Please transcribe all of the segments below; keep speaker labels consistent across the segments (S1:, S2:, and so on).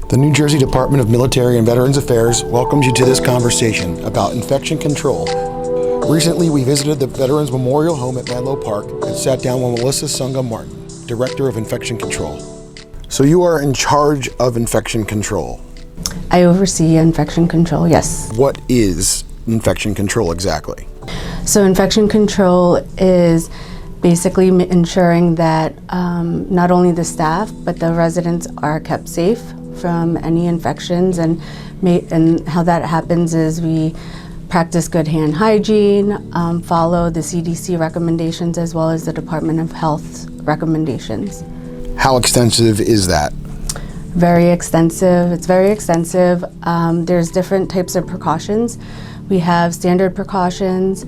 S1: The New Jersey Department of Military and Veterans Affairs welcomes you to this conversation about infection control. Recently, we visited the Veterans Memorial Home at Menlo Park and sat down with Melissa Sungha Martin, Director of Infection Control. So you are in charge of infection control.
S2: I oversee infection control, yes.
S1: What is infection control exactly?
S2: So infection control is basically ensuring that not only the staff, but the residents are kept safe from any infections, and how that happens is we practice good hand hygiene, follow the CDC recommendations as well as the Department of Health recommendations.
S1: How extensive is that?
S2: Very extensive. It's very extensive. There's different types of precautions. We have standard precautions,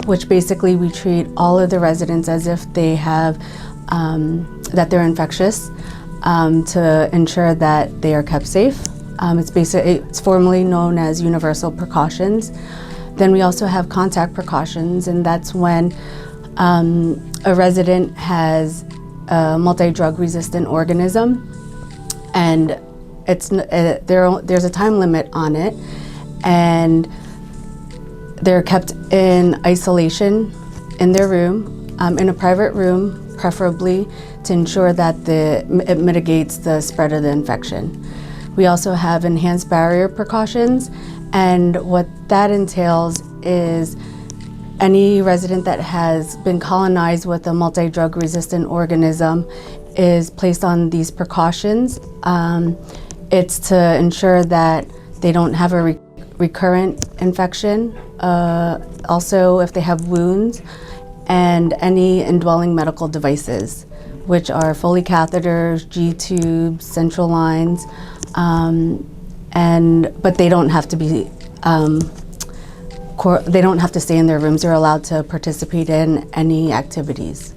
S2: which basically we treat all of the residents as if they have that they're infectious, to ensure that they are kept safe. It's formally known as universal precautions. Then we also have contact precautions, and that's when a resident has a multi-drug resistant organism, and there's a time limit on it, and they're kept in isolation in their room, in a private room, preferably, to ensure that it mitigates the spread of the infection. We also have enhanced barrier precautions, and what that entails is any resident that has been colonized with a multi-drug resistant organism is placed on these precautions. It's to ensure that they don't have a recurrent infection. Also, if they have wounds, and any indwelling medical devices, which are Foley catheters, G-tubes, central lines, but they don't have to be, they don't have to stay in their rooms. They're allowed to participate in any activities.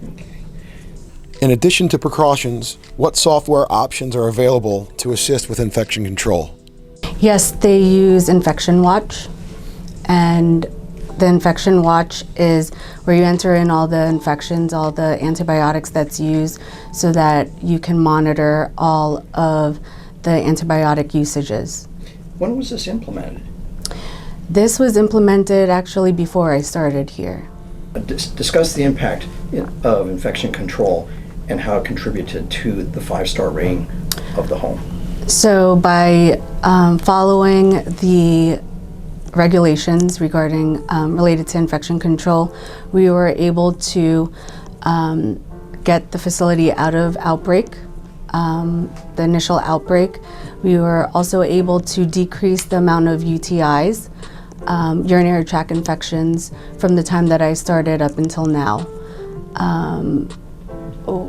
S1: In addition to precautions, what software options are available to assist with infection control?
S2: Yes, they use Infection Watch, and the Infection Watch is where you enter in all the infections, all the antibiotics that's used, so that you can monitor all of the antibiotic usages.
S3: When was this implemented?
S2: This was implemented actually before I started here.
S3: Discuss the impact of infection control and how it contributed to the 5-star rating of the home.
S2: So by following the regulations regarding related to infection control, we were able to get the facility out of outbreak, the initial outbreak. We were also able to decrease the amount of UTIs, urinary tract infections, from the time that I started up until now.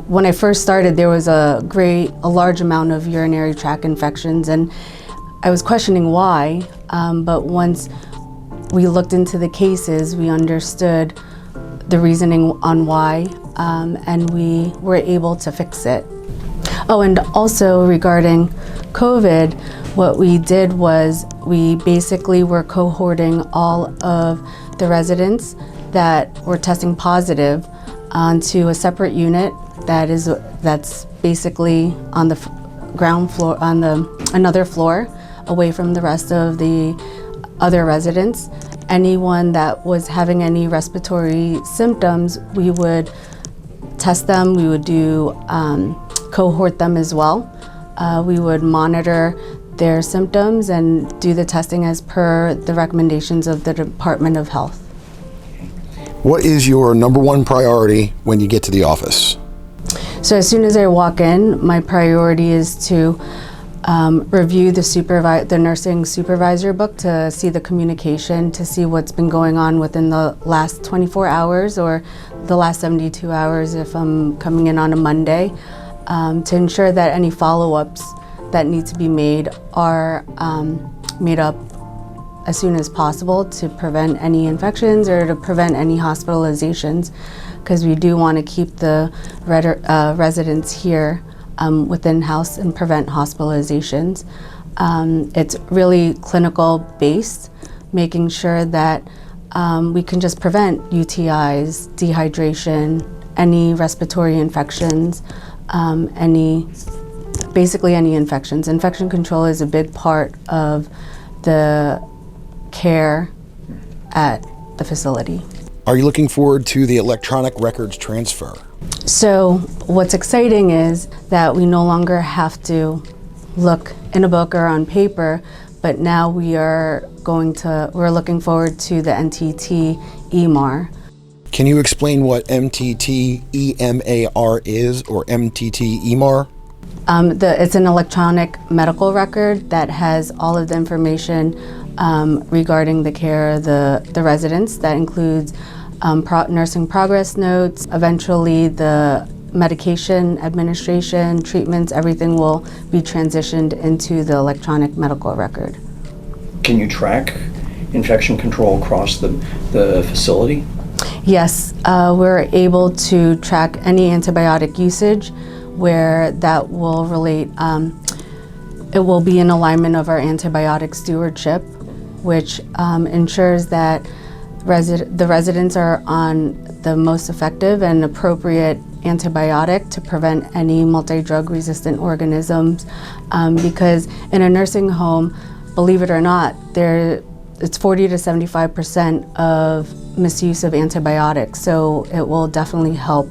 S2: When I first started, there was a large amount of urinary tract infections, and I was questioning why, but once we looked into the cases, we understood the reasoning on why, and we were able to fix it. Oh, and also regarding COVID, what we did was we basically were cohorting all of the residents that were testing positive onto a separate unit that's basically on the ground floor, on another floor, away from the rest of the other residents. Anyone that was having any respiratory symptoms, we would test them. We would do cohort them as well. We would monitor their symptoms and do the testing as per the recommendations of the Department of Health.
S1: What is your number one priority when you get to the office?
S2: So as soon as I walk in, my priority is to review the nursing supervisor book to see the communication, to see what's been going on within the last 24 hours or the last 72 hours if I'm coming in on a Monday, to ensure that any follow-ups that need to be made are made up as soon as possible to prevent any infections or to prevent any hospitalizations, because we do want to keep the residents here within house and prevent hospitalizations. It's really clinical based, making sure that we can just prevent UTIs, dehydration, any respiratory infections, any basically any infections. Infection control is a big part of the care at the facility.
S1: Are you looking forward to the electronic records transfer?
S2: So what's exciting is that we no longer have to look in a book or on paper, but now we're looking forward to the NTT EMAR.
S1: Can you explain what MTT EMAR is, or MTT EMAR?
S2: It's an electronic medical record that has all of the information regarding the care of the residents. That includes nursing progress notes, eventually the medication administration, treatments, everything will be transitioned into the electronic medical record.
S3: Can you track infection control across the facility?
S2: Yes, we're able to track any antibiotic usage where that will relate, it will be in alignment of our antibiotic stewardship, which ensures that the residents are on the most effective and appropriate antibiotic to prevent any multi-drug resistant organisms, because in a nursing home, believe it or not, it's 40 to 75% of misuse of antibiotics, so it will definitely help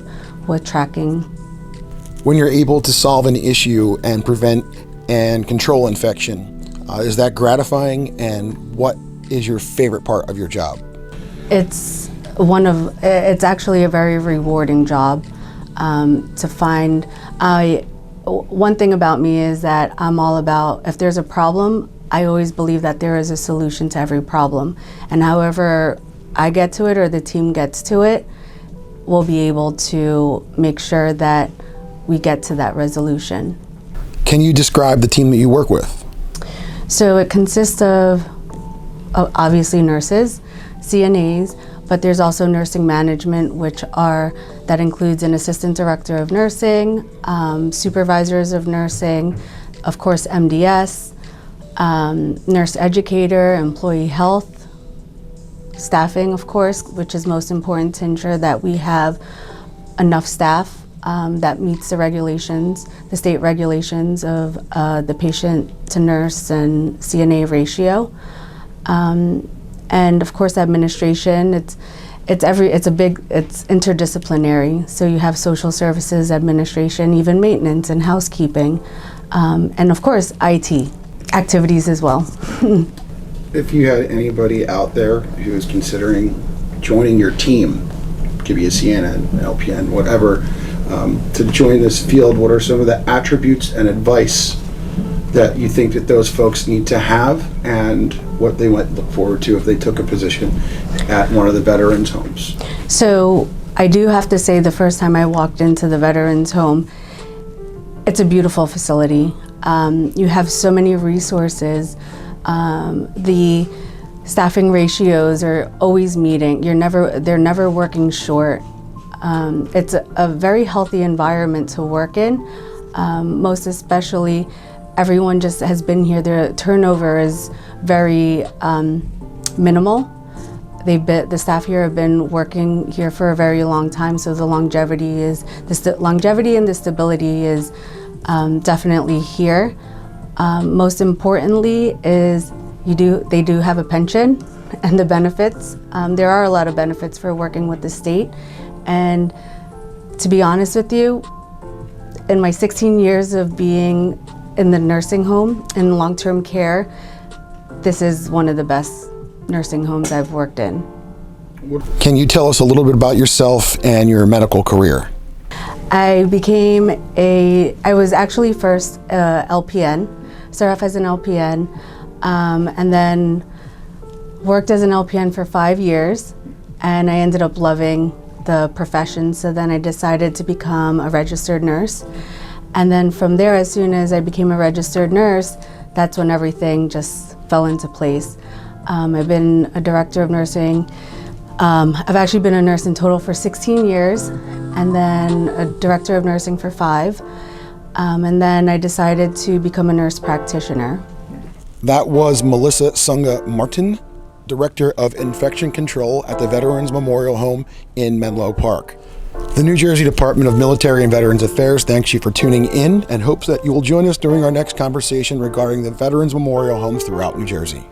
S2: with tracking.
S1: When you're able to solve an issue and prevent and control infection, is that gratifying, and what is your favorite part of your job?
S2: It's actually a very rewarding job to find. One thing about me is that I'm all about, if there's a problem, I always believe that there is a solution to every problem. And however I get to it or the team gets to it, we'll be able to make sure that we get to that resolution.
S1: Can you describe the team that you work with?
S2: So it consists of obviously nurses, CNAs, but there's also nursing management, that includes an assistant director of nursing, supervisors of nursing, of course MDS, nurse educator, employee health, staffing, of course, which is most important to ensure that we have enough staff that meets the regulations, the state regulations of the patient to nurse and CNA ratio. And of course administration, it's interdisciplinary. So you have social services, administration, even maintenance and housekeeping, and of course IT activities as well.
S4: If you had anybody out there who is considering joining your team, could be a CNN, LPN, whatever, to join this field, what are some of the attributes and advice that you think that those folks need to have, and what they might look forward to if they took a position at one of the veterans' homes?
S2: So I do have to say, the first time I walked into the veterans' home, it's a beautiful facility. You have so many resources. The staffing ratios are always meeting. They're never working short. It's a very healthy environment to work in. Most especially, everyone just has been here. Their turnover is very minimal. The staff here have been working here for a very long time, so the longevity and the stability is definitely here. Most importantly is they do have a pension and the benefits. There are a lot of benefits for working with the state, and to be honest with you, in my 16 years of being in the nursing home in long-term care, this is one of the best nursing homes I've worked in.
S1: Can you tell us a little bit about yourself and your medical career?
S2: I was actually first LPN, started off as an LPN, and then worked as an LPN for 5 years, and I ended up loving the profession, so then I decided to become a registered nurse. And then from there, as soon as I became a registered nurse, that's when everything just fell into place. I've been a director of nursing. I've actually been a nurse in total for 16 years, and then a director of nursing for 5. And then I decided to become a nurse practitioner.
S1: That was Melissa Sunga Martin, Director of Infection Control at the Veterans Memorial Home in Menlo Park. The New Jersey Department of Military and Veterans Affairs thanks you for tuning in and hopes that you will join us during our next conversation regarding the Veterans Memorial Homes throughout New Jersey.